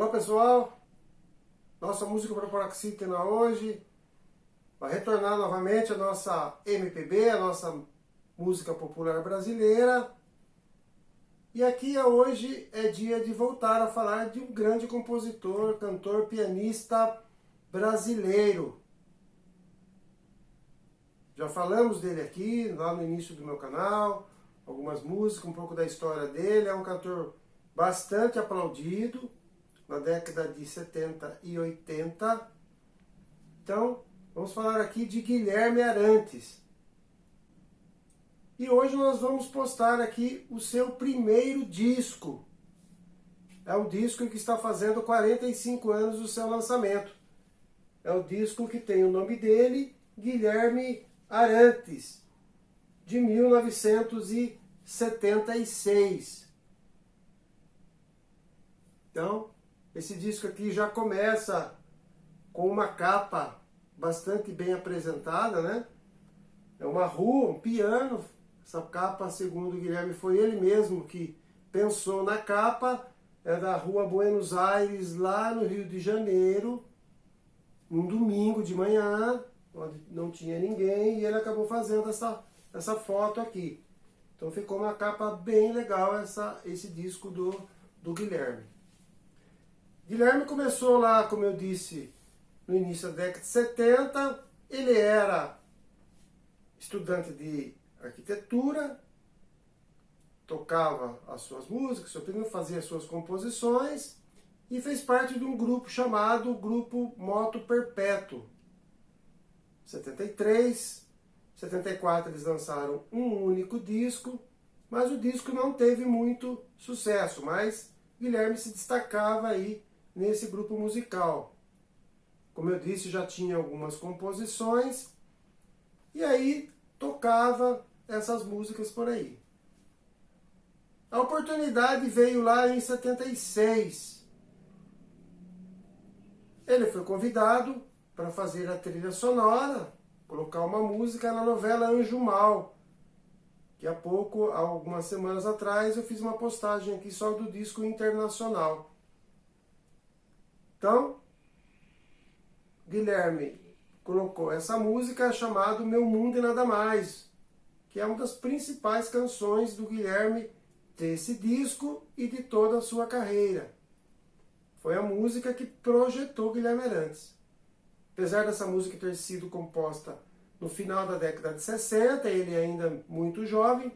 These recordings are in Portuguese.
Olá pessoal, nossa música para Paroxítona hoje vai retornar novamente a nossa MPB, a nossa música popular brasileira. E aqui hoje é dia de voltar a falar de um grande compositor, cantor, pianista brasileiro. Já falamos dele aqui, lá no início do meu canal, algumas músicas, um pouco da história dele. É um cantor bastante aplaudido na década de 70 e 80. Então, vamos falar aqui de Guilherme Arantes. E hoje nós vamos postar aqui o seu primeiro disco. É um disco que está fazendo 45 anos do seu lançamento. É o disco que tem o nome dele, Guilherme Arantes, de 1976. Então, esse disco aqui já começa com uma capa bastante bem apresentada, né? É uma rua, um piano. Essa capa, segundo o Guilherme, foi ele mesmo que pensou na capa. É da rua Buenos Aires, lá no Rio de Janeiro, num domingo de manhã, onde não tinha ninguém, e ele acabou fazendo essa foto aqui. Então ficou uma capa bem legal esse disco do Guilherme. Guilherme começou lá, como eu disse, no início da década de 70. Ele era estudante de arquitetura, tocava as suas músicas, fazia as suas composições e fez parte de um grupo chamado Grupo Moto Perpétuo. 73, 74 eles lançaram um único disco, mas o disco não teve muito sucesso, mas Guilherme se destacava aí nesse grupo musical. Como eu disse, já tinha algumas composições e aí tocava essas músicas por aí. A oportunidade veio lá em 76. Ele foi convidado para fazer a trilha sonora, colocar uma música na novela Anjo Mal, que há pouco, há algumas semanas atrás, eu fiz uma postagem aqui só do disco Internacional. Então, Guilherme colocou essa música chamada Meu Mundo e Nada Mais, que é uma das principais canções do Guilherme desse disco e de toda a sua carreira. Foi a música que projetou Guilherme Arantes. Apesar dessa música ter sido composta no final da década de 60, ele ainda muito jovem,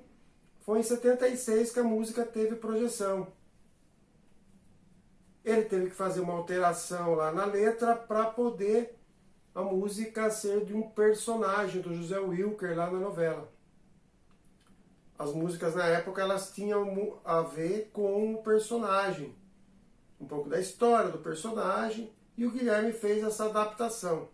foi em 76 que a música teve projeção. Ele teve que fazer uma alteração lá na letra para poder a música ser de um personagem do José Wilker lá na novela. As músicas na época elas tinham a ver com o personagem, um pouco da história do personagem, e o Guilherme fez essa adaptação.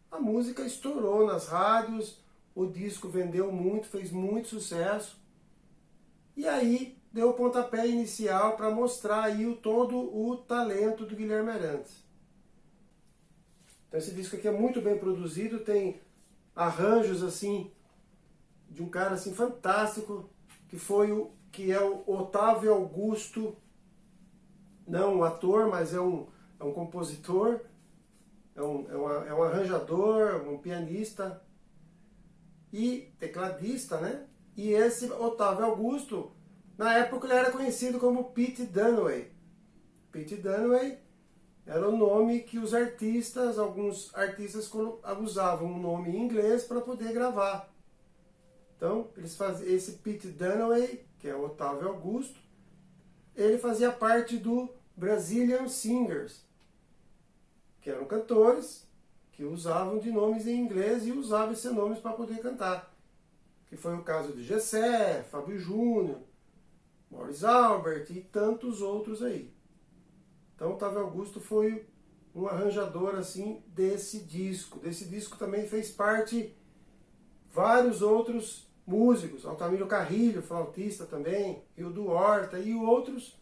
A música estourou nas rádios, o disco vendeu muito, fez muito sucesso, e aí deu o pontapé inicial para mostrar aí todo o talento do Guilherme Arantes. Então esse disco aqui é muito bem produzido, tem arranjos assim de um cara assim fantástico, que é o Otávio Augusto, não um ator, mas é um compositor, é um arranjador, um pianista e tecladista, né? E esse Otávio Augusto, na época ele era conhecido como Pete Dunaway. Pete Dunaway era o nome que os artistas, alguns artistas usavam um nome em inglês para poder gravar. Então, eles faziam esse Pete Dunaway, que é o Otávio Augusto, ele fazia parte do Brazilian Singers, que eram cantores que usavam de nomes em inglês e usavam esses nomes para poder cantar. Que foi o caso de Gessé, Fábio Júnior, Maurice Albert e tantos outros aí. Então, Otávio Augusto foi um arranjador assim desse disco. Desse disco também fez parte vários outros músicos, Altamiro Carrilho, flautista também, Hildo Horta e outros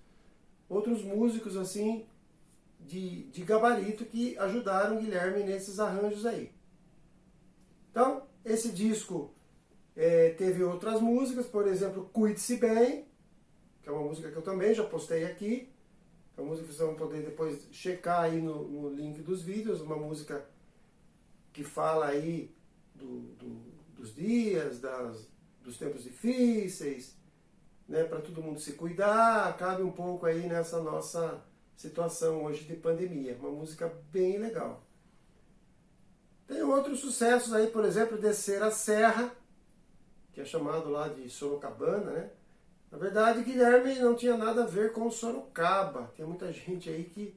músicos assim de gabarito que ajudaram Guilherme nesses arranjos aí. Então, esse disco teve outras músicas, por exemplo, Cuide-se Bem, que é uma música que eu também já postei aqui. É uma música que vocês vão poder depois checar aí no link dos vídeos, uma música que fala aí dos dias, dos tempos difíceis, né, para todo mundo se cuidar, cabe um pouco aí nessa nossa situação hoje de pandemia. Uma música bem legal. Tem outros sucessos aí, por exemplo, Descer a Serra, que é chamado lá de Sorocabana, né? Na verdade, Guilherme não tinha nada a ver com Sorocaba. Tem muita gente aí que...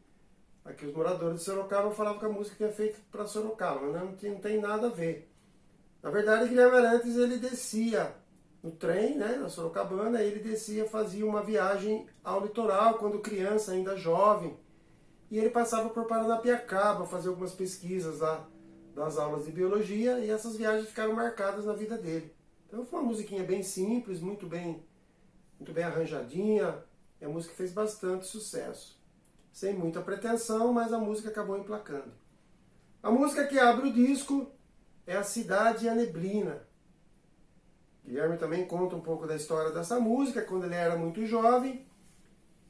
Aqui os moradores de Sorocaba falavam que a música tinha feito para Sorocaba, mas não tem nada a ver. Na verdade, Guilherme Arantes, ele descia no trem, né, na Sorocabana, ele descia, fazia uma viagem ao litoral, quando criança, ainda jovem, e ele passava por Paranapiacaba, fazer algumas pesquisas lá das aulas de biologia, e essas viagens ficaram marcadas na vida dele. Então foi uma musiquinha bem simples, muito bem arranjadinha, e a música fez bastante sucesso. Sem muita pretensão, mas a música acabou emplacando. A música que abre o disco é A Cidade e a Neblina. Guilherme também conta um pouco da história dessa música, quando ele era muito jovem,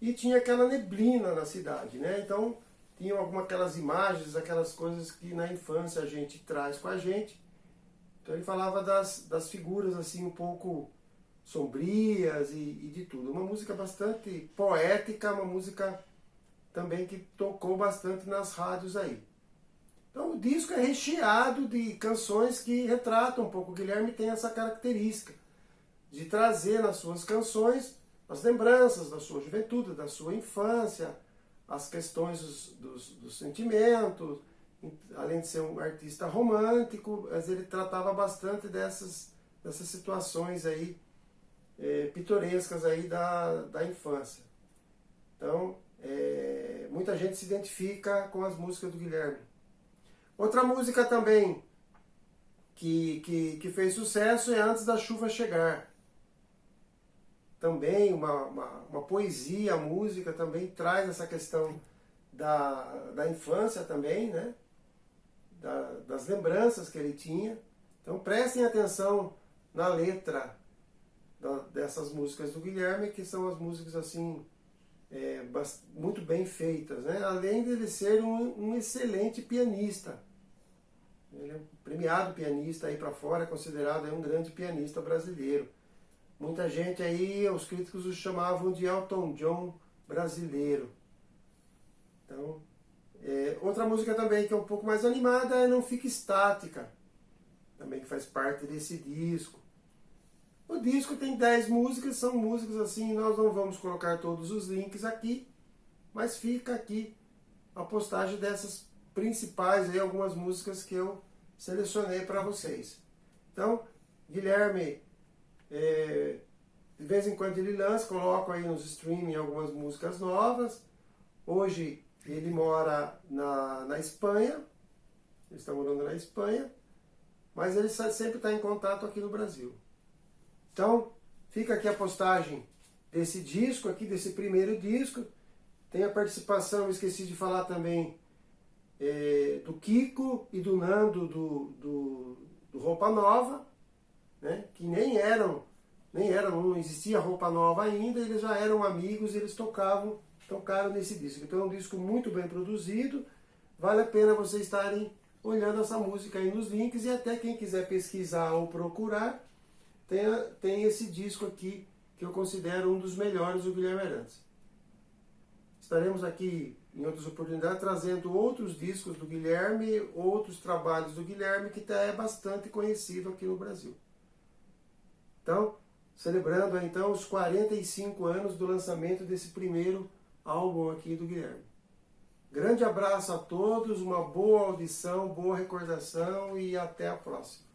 e tinha aquela neblina na cidade, né? Então, tinham aquelas imagens, aquelas coisas que na infância a gente traz com a gente. Então ele falava das figuras assim um pouco sombrias e de tudo. Uma música bastante poética, uma música também que tocou bastante nas rádios aí. Então o disco é recheado de canções que retratam um pouco. O Guilherme tem essa característica de trazer nas suas canções as lembranças da sua juventude, da sua infância, as questões dos sentimentos. Além de ser um artista romântico, mas ele tratava bastante dessas situações aí, pitorescas aí da infância. Então, muita gente se identifica com as músicas do Guilherme. Outra música também que fez sucesso é Antes da Chuva Chegar. Também uma poesia, a música também traz essa questão da infância também, né? Das lembranças que ele tinha. Então prestem atenção na letra dessas músicas do Guilherme, que são as músicas assim muito bem feitas, né? Além de ele ser um excelente pianista. Ele é um premiado pianista aí para fora, é considerado aí um grande pianista brasileiro. Muita gente aí, os críticos o chamavam de Elton John brasileiro. Então, outra música também que é um pouco mais animada é Não Fique Estática, também que faz parte desse disco. O disco tem 10 músicas, são músicas assim, nós não vamos colocar todos os links aqui, mas fica aqui a postagem dessas principais, aí, algumas músicas que eu selecionei para vocês. Então, Guilherme, de vez em quando ele lança, coloco aí nos streaming algumas músicas novas. Hoje ele mora na Espanha, ele está morando na Espanha, mas ele sempre está em contato aqui no Brasil. Então, fica aqui a postagem desse disco, aqui desse primeiro disco. Tem a participação, eu esqueci de falar também, do Kiko e do Nando do Roupa Nova, né? Que não existia Roupa Nova ainda, eles já eram amigos, eles tocaram nesse disco. Então é um disco muito bem produzido, vale a pena vocês estarem olhando essa música aí nos links, e até quem quiser pesquisar ou procurar, tem esse disco aqui, que eu considero um dos melhores do Guilherme Arantes. Estaremos aqui em outras oportunidades trazendo outros discos do Guilherme, outros trabalhos do Guilherme, que é bastante conhecido aqui no Brasil. Então, celebrando então os 45 anos do lançamento desse primeiro álbum aqui do Guilherme. Grande abraço a todos, uma boa audição, boa recordação e até a próxima.